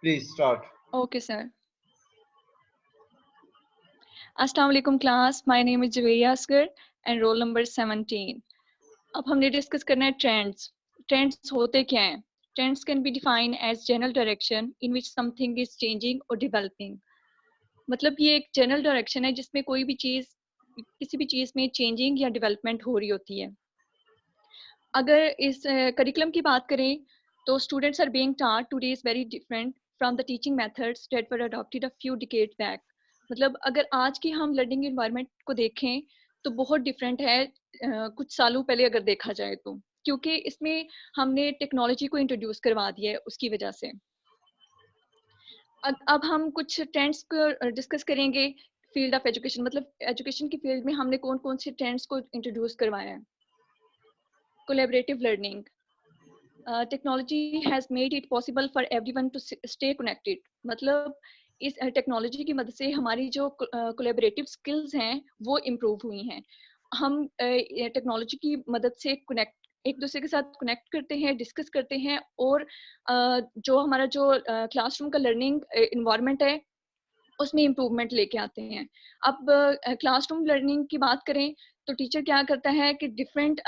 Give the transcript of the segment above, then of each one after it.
Please start. Okay, sir. Assalamu alaikum class. My name is Javeria Asghar and roll number 17. अब हमने discuss करना है trends. Trends होते क्या हैं? Trends can be defined as general direction in which something is changing or developing. मतलब ये एक जनरल डायरेक्शन है जिसमें कोई भी चीज किसी भी चीज में चेंजिंग या डेवलपमेंट हो रही होती है. अगर इस करिकुलम की बात करें तो students are being taught today is very different from the teaching methods that were adopted a few decade back. मतलब अगर आज की हम लर्निंग एनवायरनमेंट को देखें तो बहुत डिफरेंट है कुछ सालों पहले अगर देखा जाए तो, क्योंकि इसमें हमने टेक्नोलॉजी को इंट्रोड्यूस करवा दिया है उसकी वजह से. अब हम कुछ ट्रेंड्स को डिस्कस करेंगे. फील्ड ऑफ एजुकेशन मतलब एजुकेशन की फील्ड में हमने कौन कौन से ट्रेंड्स को इंट्रोड्यूस करवाया है. Collaborative learning. Technology has made it possible for everyone to stay connected. मतलब इस टेक्नोलॉजी की मदद से हमारी जो कोलैबोरेटिव स्किल्स हैं वो इम्प्रूव हुई हैं. हम टेक्नोलॉजी की मदद से एक दूसरे के साथ कनेक्ट करते हैं, डिस्कस करते हैं और जो हमारा जो क्लासरूम का लर्निंग इन्वायरमेंट है उसमें इम्प्रूवमेंट लेके आते हैं. अब क्लासरूम लर्निंग की बात करें तो टीचर क्या करता है कि डिफरेंट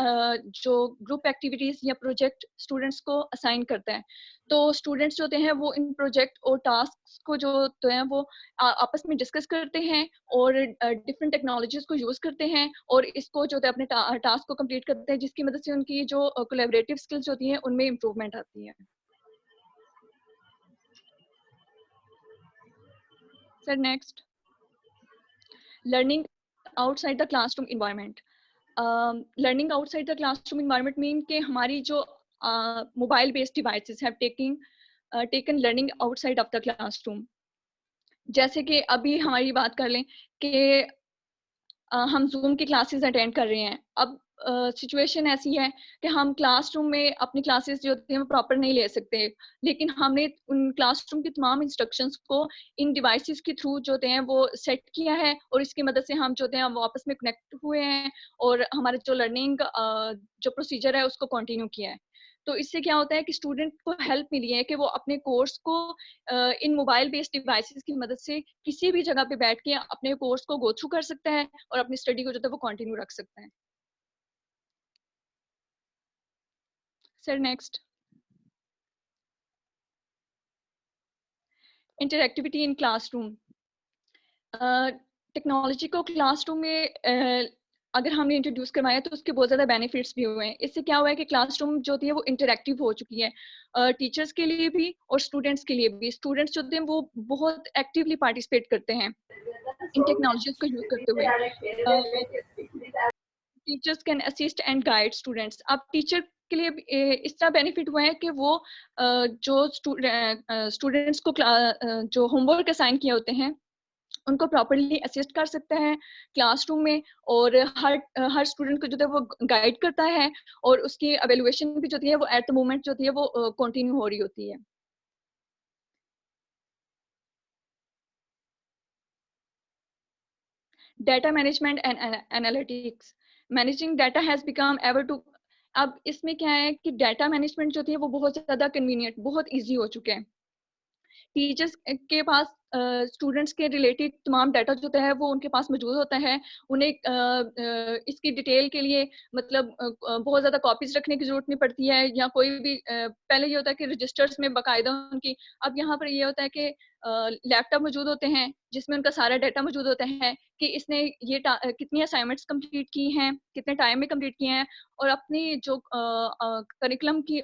जो ग्रुप एक्टिविटीज या प्रोजेक्ट स्टूडेंट्स को असाइन करता है. तो स्टूडेंट्स जो होते हैं वो इन प्रोजेक्ट और टास्क को जो होते हैं वो आपस में डिस्कस करते हैं और डिफरेंट टेक्नोलॉजीज को यूज करते हैं और इसको जो होता है अपने टास्क को कंप्लीट करते हैं, जिसकी मदद से उनकी जो कोलैबोरेटिव स्किल्स होती हैं उनमें इम्प्रूवमेंट आती है. Sir next, learning outside the classroom environment. Learning outside the classroom environment mean कि हमारी जो mobile based devices have taken learning outside of the classroom. जैसे कि अभी हमारी बात कर लें कि हम जूम की क्लासेस अटेंड कर रहे हैं. अब सिचुएशन ऐसी है कि हम क्लासरूम में अपनी क्लासेस जो होती हैं वो प्रॉपर नहीं ले सकते, लेकिन हमने उन क्लासरूम की तमाम इंस्ट्रक्शंस को इन डिवाइसेस के थ्रू जो होते हैं वो सेट किया है और इसकी मदद से हम जो होते हैं वो आपस में कनेक्ट हुए हैं और हमारे जो लर्निंग जो प्रोसीजर है उसको कंटिन्यू किया है. तो इससे क्या होता है कि स्टूडेंट को हेल्प मिली है कि वो अपने कोर्स को इन मोबाइल बेस्ड डिवाइसेस की मदद से किसी भी जगह पे बैठ के अपने कोर्स को गो थ्रू कर सकता है और अपनी स्टडी को जो है वो कंटिन्यू रख सकता है. Sir next, interactivity in classroom. Technology को क्लासरूम में अगर हमने इंट्रोड्यूस करवाया तो उसके बहुत ज़्यादा बेनिफिट्स भी हुए हैं. इससे क्या हुआ है कि क्लासरूम जो होती है वो इंटरैक्टिव हो चुकी है टीचर्स के लिए भी और स्टूडेंट्स के लिए भी. स्टूडेंट्स जो होते हैं वो बहुत एक्टिवली पार्टिसिपेट करते हैं इन टेक्नोलॉजीज को यूज करते हुए. Teachers can assist and guide students. अब टीचर के लिए इस तरह बेनिफिट हुआ है कि वो जो स्टूडेंट्स को जो होमवर्क असाइन किए होते हैं उनको प्रॉपरली असिस्ट कर सकता है क्लासरूम में और हर स्टूडेंट को जो है वो गाइड करता है और उसकी एवेल्युएशन भी जो होती है वो एट द मोमेंट जो होती है वो कंटिन्यू हो रही होती है. Data management and analytics. Managing data has become ever to. अब इसमें क्या है कि डाटा मैनेजमेंट जो होती है वो बहुत ज्यादा कन्वीनियंट, बहुत इजी हो चुके हैं. टीचर्स के पास स्टूडेंट्स के रिलेटेड तमाम डाटा जो होता है वो उनके पास मौजूद होता है. उन्हें इसकी डिटेल के लिए मतलब बहुत ज़्यादा कॉपीज रखने की ज़रूरत नहीं पड़ती है या कोई भी पहले ये होता है कि रजिस्टर्स में बाकायदा उनकी. अब यहाँ पर ये होता है कि लैपटॉप मौजूद होते हैं जिसमें उनका सारा डाटा मौजूद होता है कि इसने ये कितनी असाइनमेंट्स कंप्लीट की हैं, कितने टाइम में कंप्लीट किए हैं और अपनी जो करिकुलम की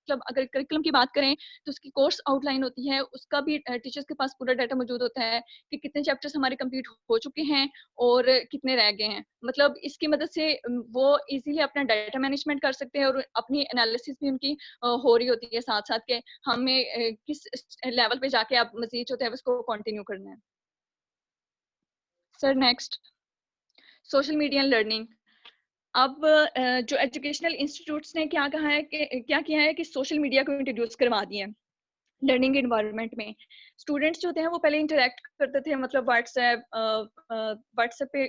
मतलब अगर करिकुलम की बात करें तो उसकी कोर्स आउटलाइन होती है, उसका भी टीचर्स के पास पूरा डाटा मौजूद होता है कि कितने चैप्टर्स हमारे कंप्लीट हो चुके हैं और कितने रह गए हैं. मतलब इसकी मदद से वो इजीली अपना डाटा मैनेजमेंट कर सकते हैं और अपनी एनालिसिस भी उनकी हो रही होती है साथ साथ के हमें किस लेवल पे जाके आप मजीद जो है उसको कंटिन्यू करना है. Sir next, social media learning. अब जो एजुकेशनल इंस्टीट्यूट्स ने क्या कहा है कि क्या किया है कि सोशल मीडिया को इंट्रोड्यूस करवा दिया है लर्निंग एनवायरनमेंट में. स्टूडेंट्स जो होते हैं वो पहले इंटरेक्ट करते थे मतलब व्हाट्सएप पे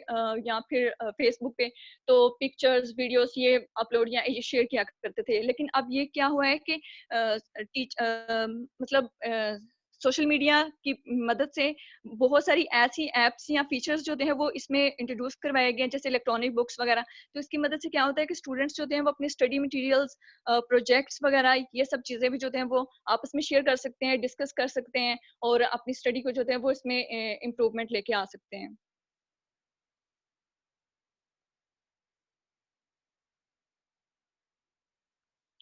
या फिर फेसबुक पे तो पिक्चर्स वीडियोस ये अपलोड या ये शेयर किया करते थे. लेकिन अब ये क्या हुआ है कि मतलब सोशल मीडिया की मदद से बहुत सारी ऐसी ऐप्स या फीचर्स जो हैं वो इसमें इंट्रोड्यूस करवाए गए हैं, जैसे इलेक्ट्रॉनिक बुक्स वगैरह। तो इसकी मदद से क्या होता है कि स्टूडेंट्स जो हैं वो अपने स्टडी मटेरियल्स, प्रोजेक्ट्स वगैरह, ये सब चीज़ें भी जो हैं वो आपस में शेयर कर सकते हैं, डिस्कस कर सकते हैं और अपनी स्टडी को जो है वो इसमें इम्प्रूवमेंट लेके आ सकते हैं।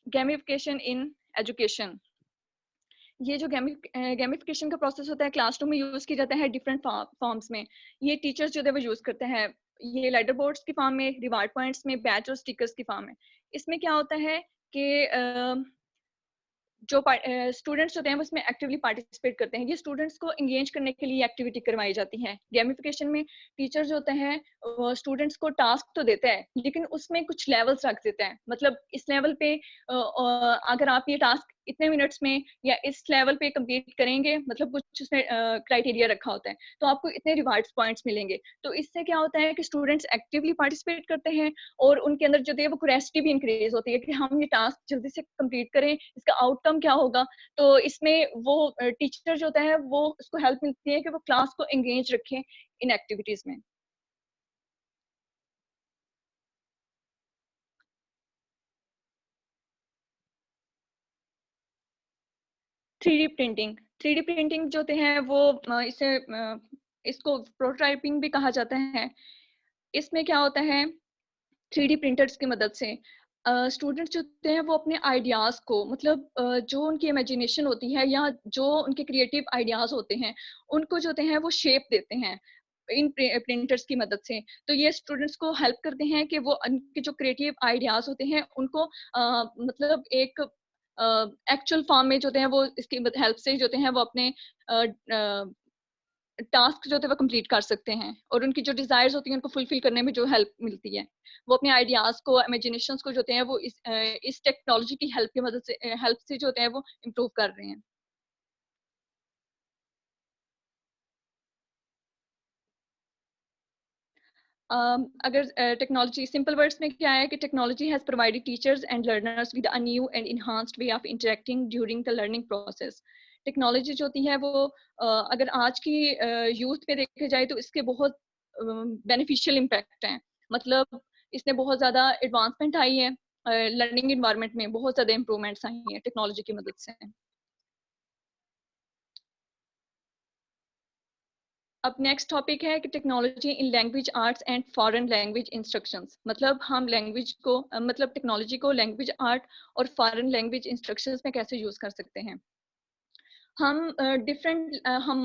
Gamification in education. ये जो गेमिफिकेशन का प्रोसेस होता है क्लासरूम में यूज किया जाता है डिफरेंट फॉर्म्स में। ये टीचर्स जो है वो यूज करते हैं, ये लेटर बोर्ड्स की फॉर्म में, रिवार्ड पॉइंट्स में, बैच और स्टिकर्स की फॉर्म में। इसमें क्या होता है कि जो स्टूडेंट्स होते हैं वो उसमें एक्टिवली पार्टिसिपेट करते हैं। ये स्टूडेंट्स को एंगेज करने के लिए एक्टिविटी करवाई जाती है। गेमिफिकेशन में टीचर जो होते हैं स्टूडेंट्स को टास्क तो देता है, लेकिन उसमें कुछ लेवल्स रख देता है। मतलब इस लेवल पे अगर आप ये टास्क इतने मिनट्स में या इस लेवल पे कंप्लीट करेंगे, मतलब कुछ उसमें क्राइटेरिया रखा होता है, तो आपको इतने रिवार्ड्स पॉइंट्स मिलेंगे। तो इससे क्या होता है कि स्टूडेंट्स एक्टिवली पार्टिसिपेट करते हैं और उनके अंदर जो है वो क्यूरियोसिटी भी इंक्रीज होती है कि हम ये टास्क जल्दी से कंप्लीट करें, इसका आउटकम क्या होगा। तो इसमें वो टीचर जो होता है वो उसको हेल्प मिलती है कि वो क्लास को एंगेज रखें इन एक्टिविटीज में। Three D printing, three D printing जो होते हैं वो इसको प्रोटोटाइपिंग भी कहा जाता है। इसमें क्या होता है, थ्री डी प्रिंटर्स की मदद से स्टूडेंट्स जो होते हैं वो अपने आइडियाज़ को, मतलब जो उनकी इमेजिनेशन होती है या जो उनके क्रिएटिव आइडियाज़ होते हैं, उनको जो होते हैं वो शेप देते हैं इन प्रिंटर्स की मदद से। तो ये स्टूडेंट्स को हेल्प करते हैं कि वो उनके जो क्रिएटिव आइडियाज़ होते हैं उनको मतलब एक एक्चुअल फॉर्म में जो होते हैं वो इसकी हेल्प से जो होते हैं वो अपने टास्क जो होते हैं वो कंप्लीट कर सकते हैं और उनकी जो डिजायर्स होती हैं उनको फुलफिल करने में जो हेल्प मिलती है। वो अपने आइडियाज को, इमेजिनेशंस को जो होते हैं वो इस टेक्नोलॉजी की हेल्प की मदद से, हेल्प से जो होते हैं वो इम्प्रूव कर रहे हैं। अगर टेक्नोलॉजी सिंपल वर्ड्स में क्या है कि technology has provided teachers and learners with a new and enhanced way of interacting during the learning process. Technology जो होती है वो अगर आज की यूथ में देखा जाए तो इसके बहुत बेनिफिशियल इम्पैक्ट हैं। मतलब इसने बहुत ज़्यादा एडवांसमेंट आई है, लर्निंग इन्वायरमेंट में बहुत ज़्यादा इम्प्रूवमेंट्स आई हैं टेक्नोलॉजी की मदद से। अब नेक्स्ट टॉपिक है कि technology in language arts and foreign language instructions. मतलब हम लैंग्वेज को मतलब टेक्नोलॉजी को लैंग्वेज आर्ट और फॉरेन लैंग्वेज इंस्ट्रक्शंस में कैसे यूज कर सकते हैं। हम डिफरेंट हम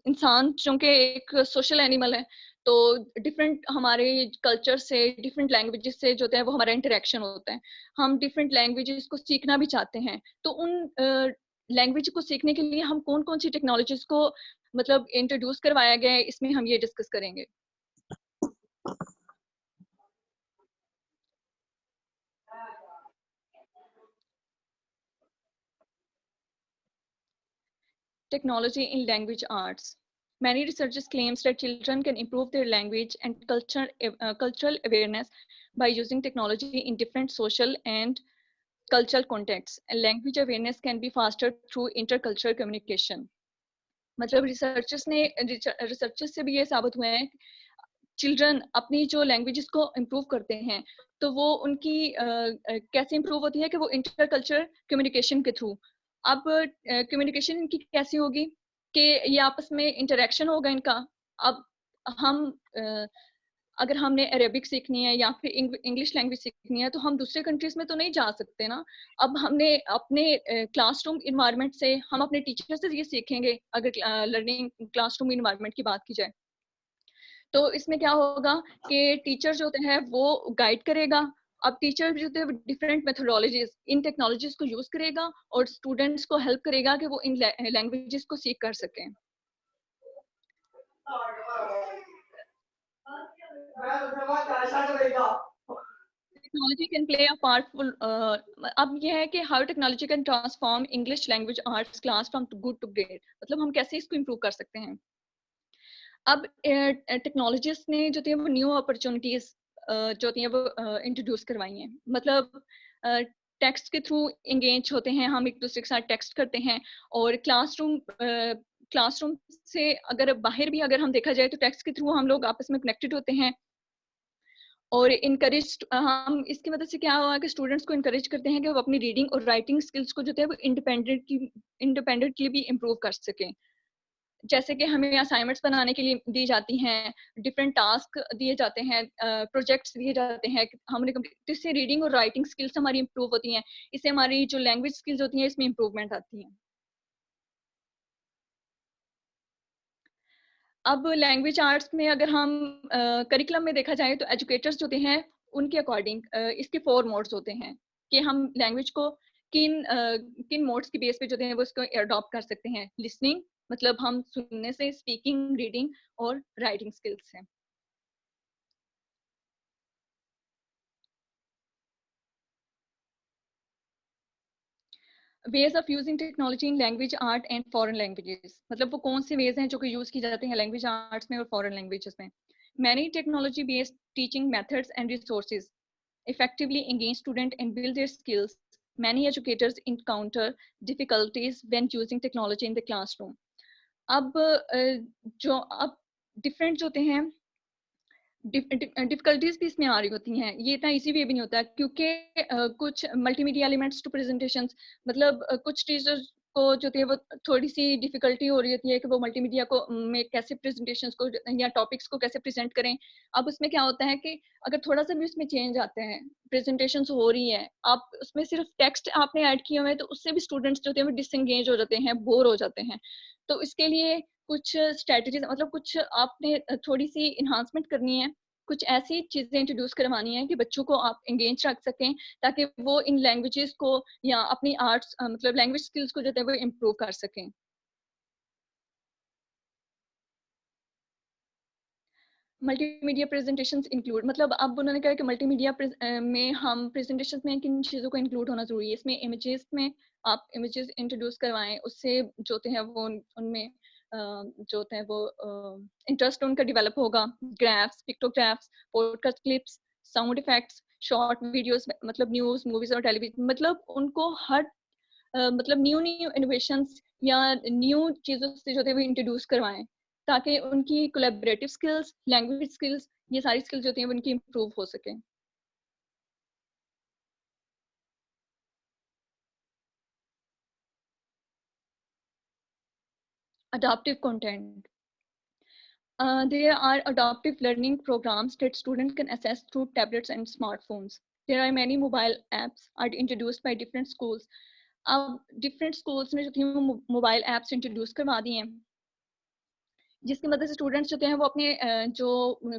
इंसान चूंकि एक सोशल एनिमल है, तो डिफरेंट हमारे कल्चर से, डिफरेंट लैंग्वेजेस से जो होता है वो हमारा इंटरेक्शन होता है। हम डिफरेंट लैंग्वेजेस को सीखना भी चाहते हैं, तो उन लैंग्वेज को सीखने के लिए हम कौन कौन सी टेक्नोलॉजीज को मतलब इंट्रोड्यूस करवाया गया है, इसमें हम ये डिस्कस करेंगे। Technology in language arts. Many researchers claims that children can improve their language and cultural awareness by using technology in different social and cultural contexts. And language awareness can be fostered through intercultural communication. मतलब researchers से भी ये साबित हुआ है, children अपनी जो languages को इम्प्रूव करते हैं तो वो उनकी कैसे इम्प्रूव होती है कि वो इंटरकल्चरल कम्युनिकेशन के थ्रू। अब कम्युनिकेशन इनकी कैसी होगी कि ये आपस में इंटरेक्शन होगा इनका। अब हम अगर हमने अरेबिक सीखनी है या फिर इंग्लिश लैंग्वेज सीखनी है तो हम दूसरे कंट्रीज में तो नहीं जा सकते ना। अब हमने अपने क्लासरूम इन्वायरमेंट से, हम अपने टीचर से ये सीखेंगे अगर लर्निंग क्लासरूम इन्वायरमेंट की बात की जाए। तो इसमें क्या होगा कि टीचर जो होते हैं वो गाइड करेगा। अब टीचर जो होते हैं डिफरेंट मेथोडोलॉजीज इन टेक्नोलॉजीज को यूज करेगा और स्टूडेंट्स को हेल्प करेगा कि वो इन लैंग्वेजेस को सीख कर सकें। Technology can play a powerful, अब ये है कि how technology can transform English language arts class from good to great. मतलब हम कैसे इसको इम्प्रूव कर सकते हैं। अब टेक्नोलॉजिस्ट ने जो थी वो न्यू अपॉर्चुनिटीज जो थी वो इंट्रोड्यूस करवाई हैं। मतलब टेक्स्ट के थ्रू एंगेज होते हैं, हम एक दूसरे के साथ टेक्स्ट करते हैं। और क्लासरूम से अगर बाहर भी अगर हम देखा जाए तो टेक्स्ट के थ्रू हम लोग आपस में कनेक्टेड होते हैं। और इनकरेज हम इसकी मदद से क्या हुआ कि स्टूडेंट्स को इनकरेज करते हैं कि वो अपनी रीडिंग और राइटिंग स्किल्स को जो है वो इंडिपेंडेंटली भी इम्प्रूव कर सकें। जैसे कि हमें असाइनमेंट्स बनाने के लिए दी जाती हैं, डिफरेंट टास्क दिए जाते हैं, प्रोजेक्ट्स दिए जाते हैं, हमने कंप्लीट, इससे रीडिंग और राइटिंग स्किल्स हमारी इंप्रूव होती हैं। इससे हमारी जो लैंग्वेज स्किल्स होती हैं इसमें इंप्रूवमेंट आती है। अब लैंग्वेज आर्ट्स में अगर हम करिकुलम में देखा जाए तो एजुकेटर्स जो होते हैं उनके अकॉर्डिंग इसके 4 मोड्स होते हैं कि हम लैंग्वेज को किन मोड्स की बेस पे जो है वो इसको अडॉप्ट कर सकते हैं। लिसनिंग, मतलब हम सुनने से, स्पीकिंग, रीडिंग और राइटिंग स्किल्स हैं। Ways of using technology in language art and foreign languages, मतलब वो कौन से वेज हैं जो कि यूज की जाते हैं लैंग्वेज आर्ट्स में और फॉरेन लैंग्वेजेस में। Many technology based teaching methods and resources effectively engage students and build their skills. Many educators encounter difficulties when using technology in the classroom. अब जो अब डिफरेंट जो होते हैं डिफिकल्टीज भी इसमें आ रही होती हैं, ये इतना इजी वे भी नहीं होता क्योंकि कुछ मल्टीमीडिया एलिमेंट्स टू प्रेजेंटेशंस, मतलब कुछ टीचर्स को जो है वो थोड़ी सी डिफिकल्टी हो रही होती है कि वो मल्टीमीडिया को में कैसे प्रेजेंटेशंस को या टॉपिक्स को कैसे प्रेजेंट करें। अब उसमें क्या होता है कि अगर थोड़ा सा भी उसमें चेंज आते हैं, प्रेजेंटेशंस हो रही है, आप उसमें सिर्फ टेक्स्ट आपने ऐड किए हुए हैं, तो उससे भी स्टूडेंट्स जो होते हैं वो डिसंगेज हो जाते हैं, बोर हो जाते हैं। तो इसके लिए कुछ स्ट्रेटजीज, मतलब कुछ आपने थोड़ी सी इन्हांसमेंट करनी है, कुछ ऐसी चीजें इंट्रोड्यूस करवानी है कि बच्चों को आप एंगेज रख सकें, ताकि वो इन लैंग्वेजेस को या अपनी आर्ट्स मतलब लैंग्वेज स्किल्स को जो है वो इम्प्रूव कर सकें। मल्टीमीडिया प्रेजेंटेशंस इंक्लूड, मतलब अब उन्होंने कहा कि मल्टीमीडिया में हम प्रेजेंटेशंस में किन चीज़ों को इंक्लूड होना ज़रूरी है। इसमें इमेजेस में आप इमेजेस इंट्रोड्यूस करवाएं, उससे जो होते हैं वो उनमें जो होते हैं वो इंटरेस्ट उनका डेवलप होगा। Graphs, pictographs, podcast clips, sound effects, short videos, मतलब न्यूज़, मूवीज और टेलीविजन, मतलब उनको हर मतलब न्यू न्यू इनोवेशंस या न्यू चीज़ों से जो थे वो इंट्रोड्यूस करवाएं, ताकि उनकी कोलैबोरेटिव स्किल्स, लैंग्वेज स्किल्स, ये सारी स्किल्स जो होती हैं वो उनकी इम्प्रूव हो सके। Adoptive content, there are adaptive learning programs that students can access through tablets and smartphones. There are many mobile apps are introduced by different schools. अब different schools ने जो थी वो मोबाइल एप्स इंट्रोड्यूस करवा दी हैं, जिसकी मदद से स्टूडेंट्स जो हैं वो अपने जो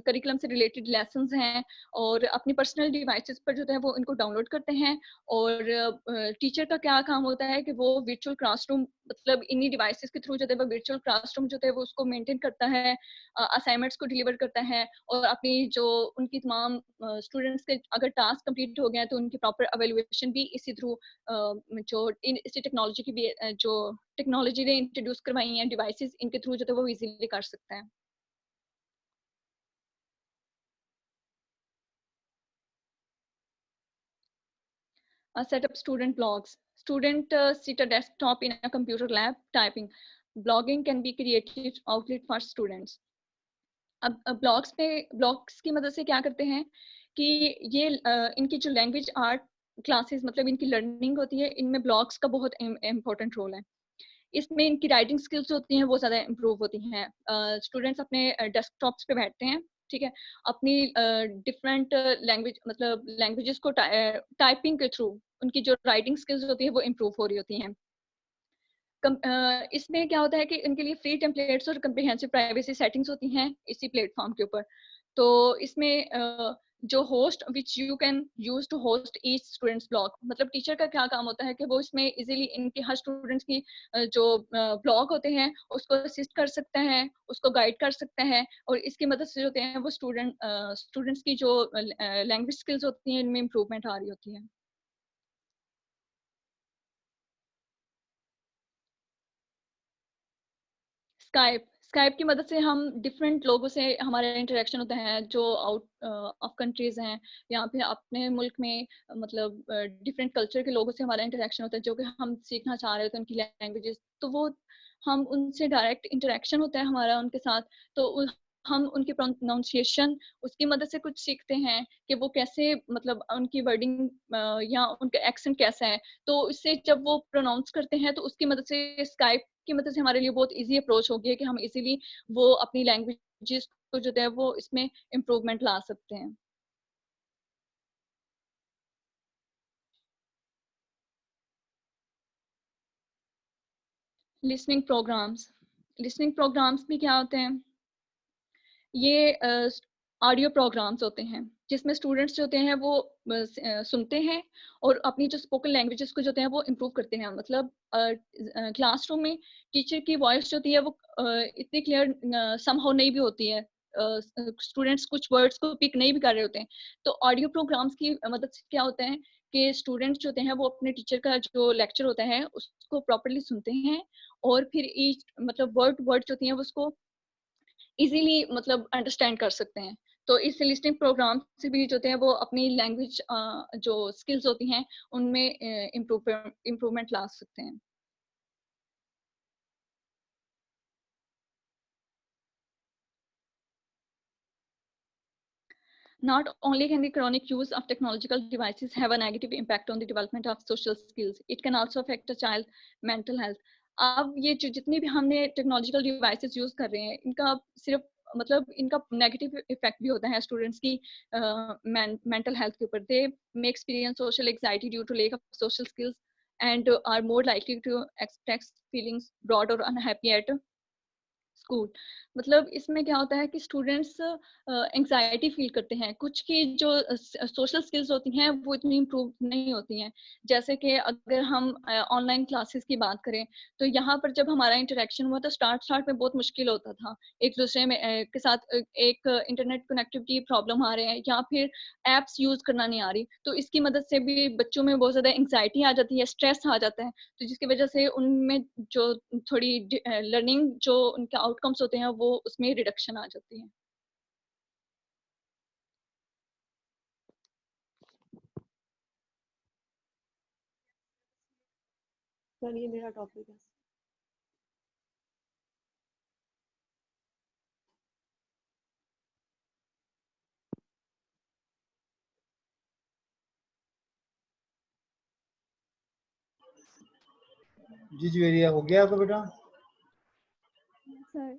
करिकुलम से रिलेटेड लेसन्स हैं और अपनी पर्सनल डिवाइसेस पर जो है वो इनको डाउनलोड करते हैं। और टीचर का क्या काम होता है कि वो वर्चुअल क्लासरूम, मतलब इन्हीं डिवाइसेस के थ्रू जो है वो वर्चुअल क्लासरूम जो है वो उसको मेंटेन करता है, असाइनमेंट्स को डिलीवर करता है, और अपनी जो उनकी तमाम स्टूडेंट्स के अगर टास्क कंप्लीट हो गए हैं तो उनकी प्रॉपर एवेल्युएशन भी इसी थ्रू जो इसी टेक्नोलॉजी की भी जो टेक्नोलॉजी ने इंट्रोड्यूस करवाई हैं डिवाइसेस, इनके थ्रू जो है वो इजीली कर सकते हैं। Set up student blogs. Student sit a desktop in a computer lab typing. Blogging can be creative outlet for students. अब ब्लॉग्स की मदद से क्या करते हैं कि ये इनकी जो लैंग्वेज आर्ट क्लासेस, मतलब इनकी लर्निंग होती है, इनमें ब्लॉग्स का बहुत इम्पोर्टेंट रोल है। इसमें इनकी राइटिंग स्किल्स होती हैं वो ज़्यादा इम्प्रूव होती हैं। स्टूडेंट्स अपने डेस्कटॉप्स पे बैठते हैं, ठीक है, अपनी डिफरेंट लैंग्वेज, मतलब लैंग्वेजेस को टाइपिंग के थ्रू उनकी जो राइटिंग स्किल्स होती है वो इम्प्रूव हो रही होती हैं। इसमें क्या होता है कि इनके लिए फ्री टेम्पलेट्स और कम्प्रिहेंसिव प्राइवेसी सेटिंग्स होती हैं इसी प्लेटफॉर्म के ऊपर। तो इसमें जो host which you can use to host each students blog, मतलब टीचर का क्या काम होता है कि वो इसमें इजीली इनके हर स्टूडेंट्स की जो ब्लॉग होते हैं उसको असिस्ट कर सकते हैं, उसको गाइड कर सकते हैं, और इसकी मदद से जो होते हैं वो स्टूडेंट्स की जो लैंग्वेज स्किल्स होती हैं इनमें इम्प्रूवमेंट आ रही होती है। स्काइप की मदद से हम डिफरेंट लोगों से हमारा इंटरेक्शन होता है जो आउट ऑफ कंट्रीज हैं, या फिर अपने मुल्क में मतलब डिफरेंट कल्चर के लोगों से हमारा इंटरेक्शन होता है जो कि हम सीखना चाह रहे होते हैं उनकी लैंग्वेजेस, तो वो हम उनसे डायरेक्ट इंटरेक्शन होता है हमारा उनके साथ, तो हम उनकी प्रोनाउंसिएशन उसकी मदद से कुछ सीखते हैं कि वो कैसे मतलब उनकी वर्डिंग या उनका एक्सेंट कैसा है, तो इससे जब वो प्रोनाउंस करते हैं तो उसकी मदद से स्काइप की मदद से हमारे लिए बहुत ईज़ी अप्रोच हो गया है कि हम इज़िली वो अपनी लैंग्वेजेज़ को जो है वो इसमें इम्प्रूवमेंट ला सकते हैं। लिसनिंग प्रोग्राम्स, लिसनिंग प्रोग्राम्स भी क्या होते हैं? ये ऑडियो प्रोग्राम्स होते हैं जिसमें स्टूडेंट्स जो होते हैं वो सुनते हैं और अपनी जो स्पोकन लैंग्वेजेस को जो होते हैं वो इम्प्रूव करते हैं, मतलब क्लासरूम में टीचर की वॉइस जो होती है वो इतनी क्लियर समहाउ नहीं भी होती है, स्टूडेंट्स कुछ वर्ड्स को पिक नहीं भी कर रहे होते हैं, तो ऑडियो प्रोग्राम्स की मदद से क्या होता है कि स्टूडेंट्स जो होते हैं वो अपने टीचर का जो लेक्चर होता है उसको प्रॉपरली सुनते हैं और फिर ईच मतलब वर्ड वर्ड जो होती हैं वो उसको इजीली मतलब अंडरस्टैंड कर सकते हैं। तो इस लिस्टिंग प्रोग्राम से भी जो होते हैं वो अपनी लैंग्वेज जो स्किल्स होती हैं उनमें इम्प्रूवमेंट ला सकते हैं। Not only can the chronic use of technological devices have a negative impact on the development of social skills, it can also affect a child mental health. अब ये जो जितनी भी हमने टेक्नोलॉजिकल डिवाइसेस यूज कर रहे हैं इनका सिर्फ मतलब इनका नेगेटिव इफेक्ट भी होता है स्टूडेंट्स की मेंटल हेल्थ के ऊपर। They may experience social anxiety due to lack of social skills and are more likely to express feelings bored और अनहैप्पी एट स्कूल। मतलब इसमें क्या होता है कि स्टूडेंट्स एंग्जायटी फील करते हैं, कुछ की जो सोशल स्किल्स होती हैं वो इतनी इम्प्रूव नहीं होती हैं। जैसे कि अगर हम ऑनलाइन क्लासेस की बात करें तो यहाँ पर जब हमारा इंटरेक्शन हुआ तो स्टार्ट स्टार्ट में बहुत मुश्किल होता था एक दूसरे में के साथ एक इंटरनेट कनेक्टिविटी प्रॉब्लम आ रहे हैं या फिर एप्स यूज करना नहीं आ रही, तो इसकी मदद से भी बच्चों में बहुत ज्यादा एंग्जायटी आ जाती है, स्ट्रेस आ जाता है, तो जिसकी वजह से उनमें जो थोड़ी लर्निंग जो उनके आउटकम्स होते हैं वो उसमें रिडक्शन आ जाती है। सर ये मेरा टॉपिक है। जी जी, एरिया हो गया आपका बेटा? सर